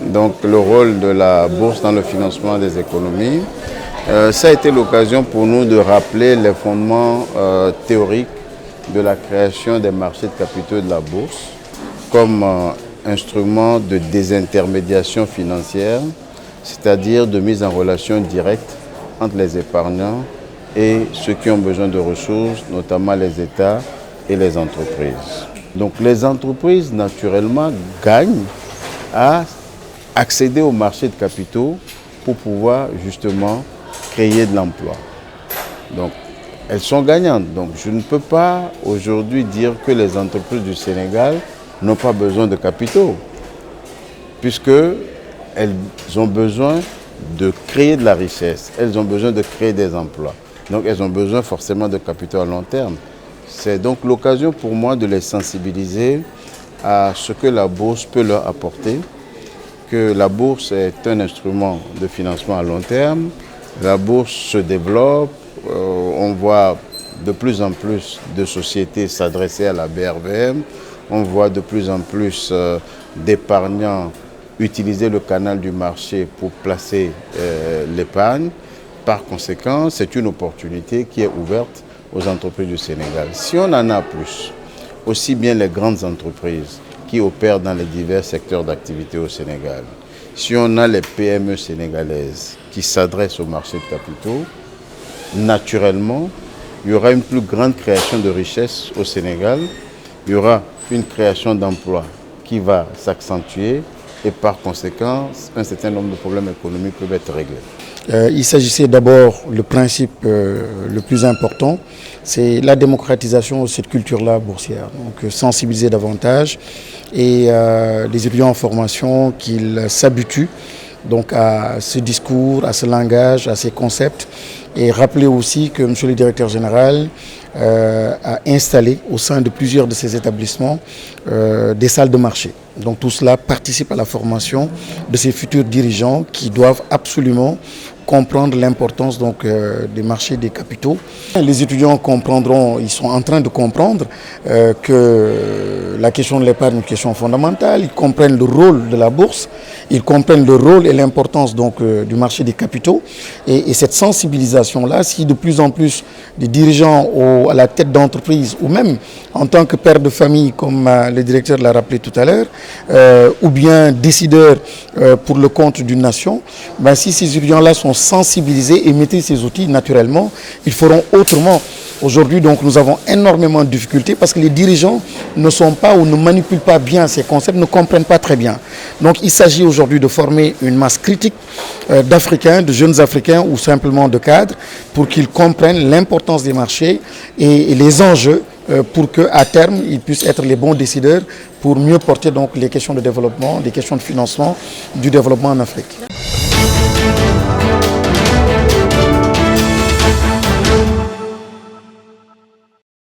donc le rôle de la bourse dans le financement des économies. Ça a été l'occasion pour nous de rappeler les fondements théoriques de la création des marchés de capitaux et de la bourse comme instrument de désintermédiation financière, c'est-à-dire de mise en relation directe entre les épargnants et ceux qui ont besoin de ressources, notamment les États et les entreprises. Donc les entreprises, naturellement, gagnent à accéder au marché de capitaux pour pouvoir justement créer de l'emploi. Donc elles sont gagnantes. Donc je ne peux pas aujourd'hui dire que les entreprises du Sénégal n'ont pas besoin de capitaux, puisqu'elles ont besoin de créer de la richesse, elles ont besoin de créer des emplois. Donc elles ont besoin forcément de capitaux à long terme. C'est donc l'occasion pour moi de les sensibiliser à ce que la bourse peut leur apporter, que la bourse est un instrument de financement à long terme. La bourse se développe, on voit de plus en plus de sociétés s'adresser à la BRVM, on voit de plus en plus d'épargnants utiliser le canal du marché pour placer l'épargne. Par conséquent, c'est une opportunité qui est ouverte aux entreprises du Sénégal. Si on en a plus, aussi bien les grandes entreprises qui opèrent dans les divers secteurs d'activité au Sénégal, si on a les PME sénégalaises qui s'adressent au marché de capitaux, naturellement, il y aura une plus grande création de richesses au Sénégal, il y aura une création d'emplois qui va s'accentuer et par conséquent, un certain nombre de problèmes économiques peuvent être réglés. Il s'agissait d'abord, le principe le plus important, c'est la démocratisation de cette culture-là boursière. Donc sensibiliser davantage et les étudiants en formation qu'ils s'habituent donc à ce discours, à ce langage, à ces concepts, et rappeler aussi que M. le directeur général a installé au sein de plusieurs de ces établissements des salles de marché. Donc tout cela participe à la formation de ces futurs dirigeants qui doivent absolument comprendre l'importance donc des marchés des capitaux. Les étudiants comprendront, ils sont en train de comprendre que la question de l'épargne est une question fondamentale. Ils comprennent le rôle de la bourse, ils comprennent le rôle et l'importance donc du marché des capitaux. Et cette sensibilisation-là, si de plus en plus des dirigeants à la tête d'entreprise ou même en tant que père de famille, comme le directeur l'a rappelé tout à l'heure, ou bien décideurs pour le compte d'une nation, ben, si ces étudiants-là sont sensibilisés et maîtrisent ces outils, naturellement, ils feront autrement. Aujourd'hui, donc, nous avons énormément de difficultés parce que les dirigeants ne sont pas ou ne manipulent pas bien ces concepts, ne comprennent pas très bien. Donc, il s'agit aujourd'hui de former une masse critique d'Africains, de jeunes Africains ou simplement de cadres pour qu'ils comprennent l'importance des marchés et les enjeux pour qu'à terme, ils puissent être les bons décideurs pour mieux porter donc les questions de développement, les questions de financement du développement en Afrique.